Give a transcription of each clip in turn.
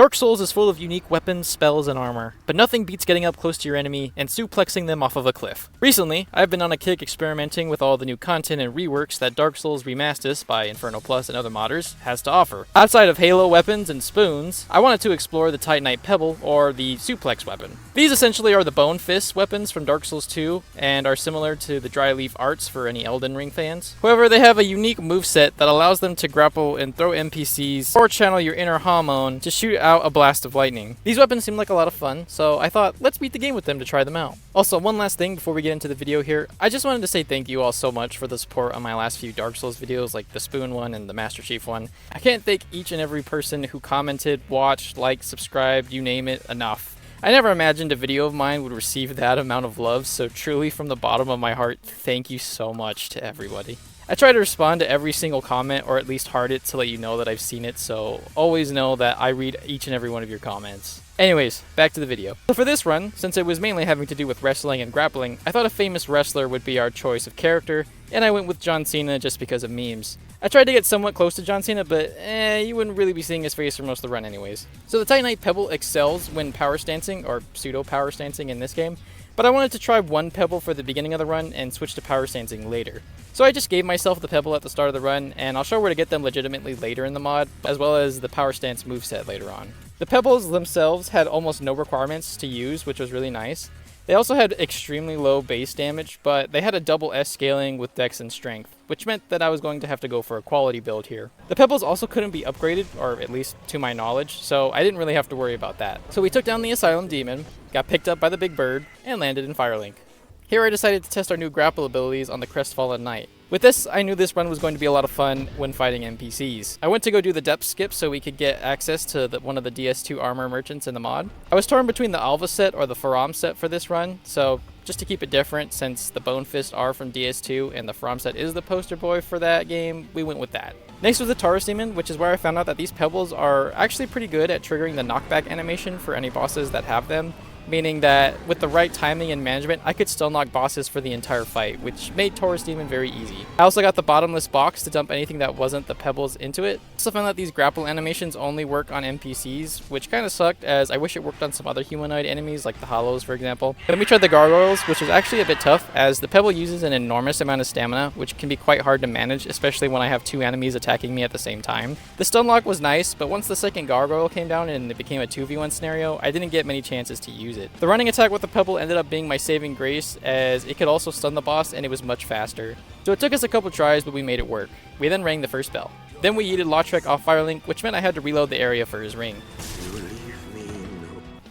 Dark Souls is full of unique weapons, spells, and armor, but nothing beats getting up close to your enemy and suplexing them off of a cliff. Recently, I've been on a kick experimenting with all the new content and reworks that Dark Souls Remastest by Inferno Plus and other modders has to offer. Outside of Halo weapons and spoons, I wanted to explore the Titanite Pebble, or the suplex weapon. These essentially are the Bone Fist weapons from Dark Souls 2, and are similar to the Dry Leaf Arts for any Elden Ring fans. However, they have a unique moveset that allows them to grapple and throw NPCs, or channel your inner Hamon to shoot out a blast of lightning. These weapons seem like a lot of fun, so I thought, let's beat the game with them to try them out. Also, one last thing before we get into the video here, I just wanted to say thank you all so much for the support on my last few Dark Souls videos, like the Spoon one and the Master Chief one. I can't thank each and every person who commented, watched, liked, subscribed, you name it, enough. I never imagined a video of mine would receive that amount of love, so truly from the bottom of my heart, thank you so much to everybody. I try to respond to every single comment, or at least heart it to let you know that I've seen it, so always know that I read each and every one of your comments. Anyways, back to the video. So for this run, since it was mainly having to do with wrestling and grappling, I thought a famous wrestler would be our choice of character, and I went with John Cena just because of memes. I tried to get somewhat close to John Cena, but you wouldn't really be seeing his face for most of the run anyways. So the Titanite Pebble excels when power stancing, or pseudo-power stancing in this game, but I wanted to try one Pebble for the beginning of the run and switch to power stancing later. So I just gave myself the Pebble at the start of the run, and I'll show where to get them legitimately later in the mod, as well as the power stance moveset later on. The Pebbles themselves had almost no requirements to use, which was really nice. They also had extremely low base damage, but they had a double S scaling with dex and strength, which meant that I was going to have to go for a quality build here. The Pebbles also couldn't be upgraded, or at least to my knowledge, so I didn't really have to worry about that. So we took down the Asylum Demon, got picked up by the Big Bird, and landed in Firelink. Here I decided to test our new grapple abilities on the Crestfallen Knight. With this, I knew this run was going to be a lot of fun when fighting NPCs. I went to go do the depth skip so we could get access to one of the DS2 armor merchants in the mod. I was torn between the Alva set or the Faram set for this run, so just to keep it different, since the Bone Fist are from DS2 and the Faram set is the poster boy for that game, we went with that. Next was the Taurus Demon, which is where I found out that these Pebbles are actually pretty good at triggering the knockback animation for any bosses that have them. Meaning that with the right timing and management, I could still knock bosses for the entire fight, which made Taurus Demon very easy. I also got the bottomless box to dump anything that wasn't the Pebbles into it. I also found that these grapple animations only work on NPCs, which kind of sucked, as I wish it worked on some other humanoid enemies, like the Hollows for example. Then we tried the Gargoyles, which was actually a bit tough, as the Pebble uses an enormous amount of stamina, which can be quite hard to manage, especially when I have two enemies attacking me at the same time. The stun lock was nice, but once the second Gargoyle came down and it became a 2v1 scenario, I didn't get many chances to use it. The running attack with the Pebble ended up being my saving grace, as it could also stun the boss and it was much faster. So it took us a couple tries, but we made it work. We then rang the first bell. Then we yeeted Lautrec off Firelink, which meant I had to reload the area for his ring.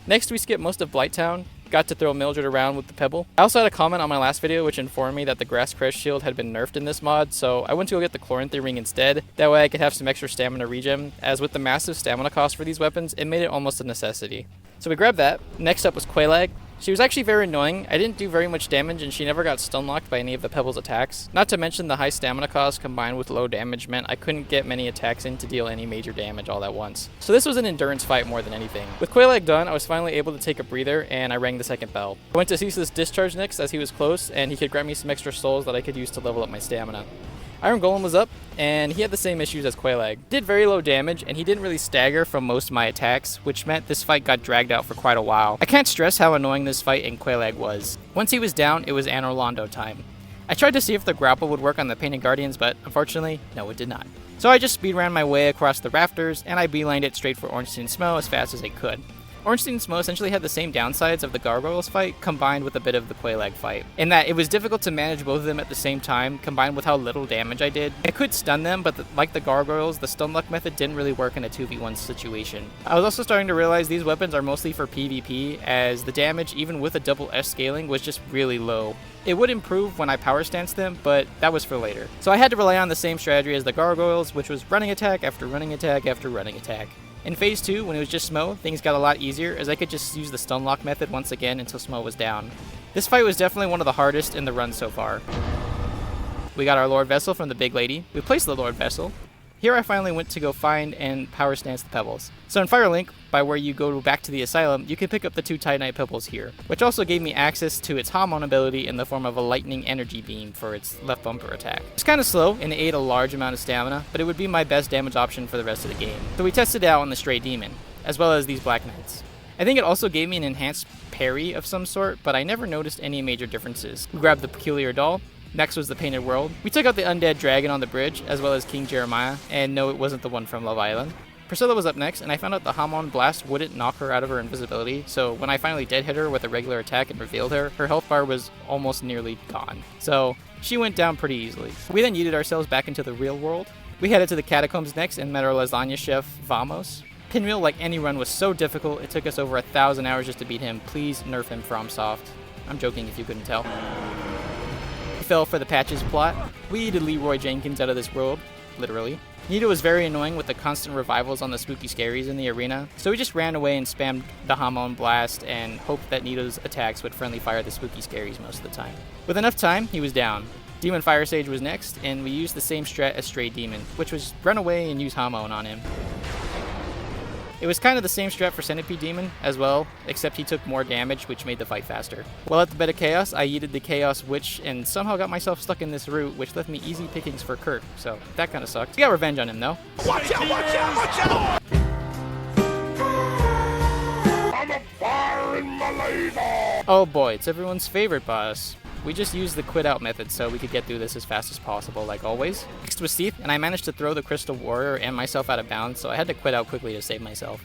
Next we skipped most of Blighttown, got to throw Mildred around with the Pebble. I also had a comment on my last video which informed me that the Grass Crest shield had been nerfed in this mod, so I went to go get the Chloranthy ring instead. That way I could have some extra stamina regen, as with the massive stamina cost for these weapons, it made it almost a necessity. So we grabbed that. Next up was Quelaag. She was actually very annoying. I didn't do very much damage and she never got stun locked by any of the Pebble's attacks. Not to mention the high stamina cost combined with low damage meant I couldn't get many attacks in to deal any major damage all at once. So this was an endurance fight more than anything. With Quelaag done, I was finally able to take a breather and I rang the second bell. I went to Ceaseless Discharge next, as he was close and he could grant me some extra souls that I could use to level up my stamina. Iron Golem was up, and he had the same issues as Quelaag. Did very low damage, and he didn't really stagger from most of my attacks, which meant this fight got dragged out for quite a while. I can't stress how annoying this fight in Quelaag was. Once he was down, it was Anor Londo time. I tried to see if the grapple would work on the Painted Guardians, but unfortunately, no it did not. So I just speedran my way across the rafters, and I beelined it straight for Ornstein Smough as fast as I could. Ornstein Smough essentially had the same downsides of the Gargoyles fight combined with a bit of the Quelaag fight, in that it was difficult to manage both of them at the same time, combined with how little damage I did. I could stun them, but like the Gargoyles, the stun luck method didn't really work in a 2v1 situation. I was also starting to realize these weapons are mostly for PvP, as the damage, even with a double S scaling, was just really low. It would improve when I power stance them, but that was for later. So I had to rely on the same strategy as the Gargoyles, which was running attack after running attack after running attack. In Phase 2, when it was just Smough, things got a lot easier, as I could just use the stun lock method once again until Smough was down. This fight was definitely one of the hardest in the run so far. We got our Lord Vessel from the Big Lady. We placed the Lord Vessel. Here I finally went to go find and power stance the Pebbles. So in Firelink, by where you go back to the Asylum, you can pick up the two Titanite Pebbles here, which also gave me access to its Hamon ability in the form of a lightning energy beam for its left bumper attack. It's kind of slow and it ate a large amount of stamina, but it would be my best damage option for the rest of the game. So we tested it out on the Stray Demon. as well as these Black Knights. I think it also gave me an enhanced parry of some sort, but I never noticed any major differences. We grabbed the Peculiar Doll. Next was the Painted World. We took out the Undead Dragon on the bridge, as well as King Jeremiah, and no, it wasn't the one from Love Island. Priscilla was up next, and I found out the Hamon Blast wouldn't knock her out of her invisibility, so when I finally dead hit her with a regular attack and revealed her, her health bar was almost nearly gone. So she went down pretty easily. We then yeeted ourselves back into the real world. We headed to the Catacombs next and met our lasagna chef, Vamos. Pinwheel, like any run, was so difficult, it took us over 1,000 hours just to beat him. Please nerf him, FromSoft. I'm joking if you couldn't tell. We fell for the Patches plot. We yeeted Leroy Jenkins out of this world, literally. Nita was very annoying with the constant revivals on the spooky scaries in the arena, so we just ran away and spammed the Hamon Blast and hoped that Nito's attacks would friendly fire the spooky scaries most of the time. With enough time, he was down. Demon Fire Sage was next, and we used the same strat as Stray Demon, which was run away and use Hamon on him. It was kind of the same strat for Centipede Demon as well, except he took more damage, which made the fight faster. While at the bed of Chaos, I yeeted the Chaos Witch and somehow got myself stuck in this route, which left me easy pickings for Kurt, so that kind of sucked. We got revenge on him though. Watch out, watch out, watch out! I'm a fire in my laser! Oh boy, it's everyone's favorite boss. We just used the quit out method so we could get through this as fast as possible, like always. Next was Thief, and I managed to throw the Crystal Warrior and myself out of bounds, so I had to quit out quickly to save myself.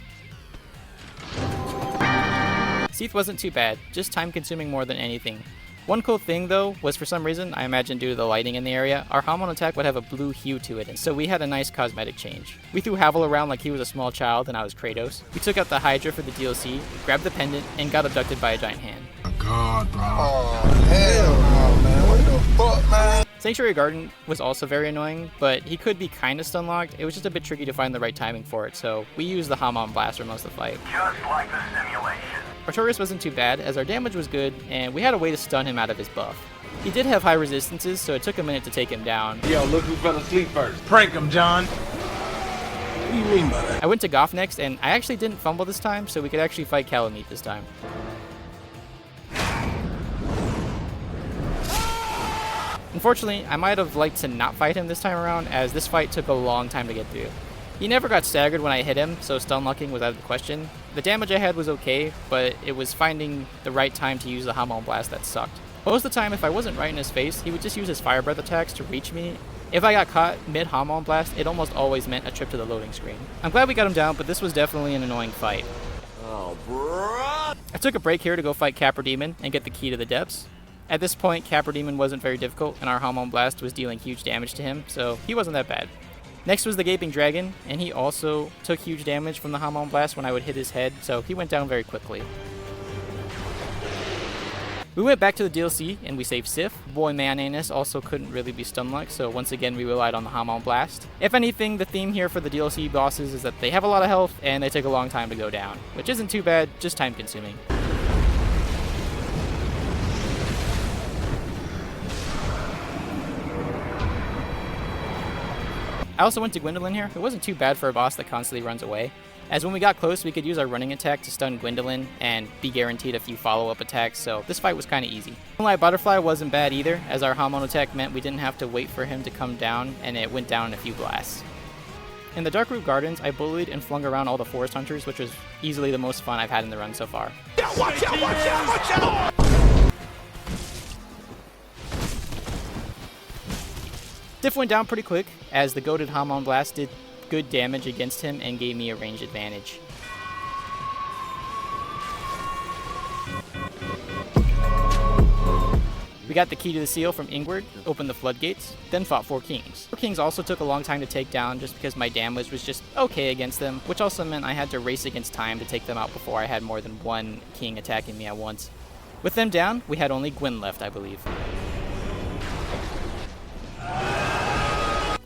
Thief wasn't too bad, just time consuming more than anything. One cool thing though was for some reason, I imagine due to the lighting in the area, our Hamon attack would have a blue hue to it, and so we had a nice cosmetic change. We threw Havel around like he was a small child and I was Kratos. We took out the Hydra for the DLC, grabbed the pendant, and got abducted by a giant hand. God, bro. Oh, hell no, man. What the fuck, man? Sanctuary Garden was also very annoying, but he could be kind of stun locked. It was just a bit tricky to find the right timing for it, so we used the Hamon Blast for most of the fight. Just like the simulation. Artorias wasn't too bad, as our damage was good, and we had a way to stun him out of his buff. He did have high resistances, so it took a minute to take him down. Yo, look who fell asleep first. Prank him, John. What do you mean by that? I went to Goth next, and I actually didn't fumble this time, so we could actually fight Calamite this time. Unfortunately, I might have liked to not fight him this time around, as this fight took a long time to get through. He never got staggered when I hit him, so stun locking was out of the question. The damage I had was okay, but it was finding the right time to use the Hamon Blast that sucked. Most of the time, if I wasn't right in his face, he would just use his Fire Breath attacks to reach me. If I got caught mid-Hamon Blast, it almost always meant a trip to the loading screen. I'm glad we got him down, but this was definitely an annoying fight. Oh, bro. I took a break here to go fight Capra Demon and get the key to the depths. At this point, Capra Demon wasn't very difficult, and our Hamon Blast was dealing huge damage to him, so he wasn't that bad. Next was the Gaping Dragon, and he also took huge damage from the Hamon Blast when I would hit his head, so he went down very quickly. We went back to the DLC, and we saved Sif. Boy Mayonnaise also couldn't really be stun-locked, so once again we relied on the Hamon Blast. If anything, the theme here for the DLC bosses is that they have a lot of health, and they take a long time to go down, which isn't too bad, just time-consuming. I also went to Gwendolyn here. It wasn't too bad for a boss that constantly runs away, as when we got close we could use our running attack to stun Gwendolyn and be guaranteed a few follow-up attacks, so this fight was kinda easy. Moonlight Butterfly wasn't bad either, as our Hamon attack meant we didn't have to wait for him to come down, and it went down in a few blasts. In the Darkroot Gardens, I bullied and flung around all the Forest Hunters, which was easily the most fun I've had in the run so far. Watch out, watch out, watch out! Diff went down pretty quick, as the goated Hamon Blast did good damage against him and gave me a ranged advantage. We got the key to the seal from Ingward, opened the floodgates, then fought 4 kings. 4 kings also took a long time to take down just because my damage was just okay against them, which also meant I had to race against time to take them out before I had more than one king attacking me at once. With them down, we had only Gwyn left, I believe.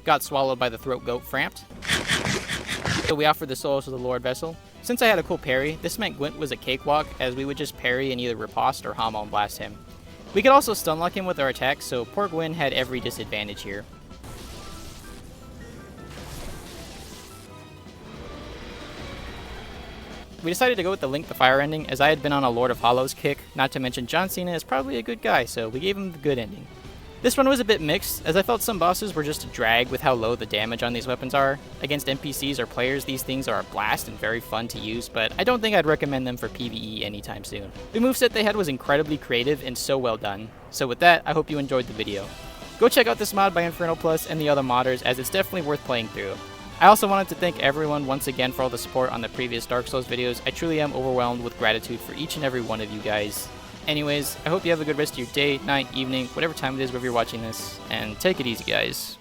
Got swallowed by the throat goat Framped. So we offered the souls to the Lord Vessel. Since I had a cool parry, this meant Gwent was a cakewalk, as we would just parry and either riposte or Hamon Blast him. We could also stun lock him with our attacks, so poor Gwyn had every disadvantage here. We decided to go with the Link the Fire ending, as I had been on a Lord of Hollows kick, not to mention John Cena is probably a good guy, so we gave him the good ending. This run was a bit mixed, as I felt some bosses were just a drag with how low the damage on these weapons are. Against NPCs or players, these things are a blast and very fun to use, but I don't think I'd recommend them for PvE anytime soon. The moveset they had was incredibly creative and so well done. So with that, I hope you enjoyed the video. Go check out this mod by Inferno Plus and the other modders, as it's definitely worth playing through. I also wanted to thank everyone once again for all the support on the previous Dark Souls videos. I truly am overwhelmed with gratitude for each and every one of you guys. Anyways, I hope you have a good rest of your day, night, evening, whatever time it is wherever you're watching this, and take it easy, guys.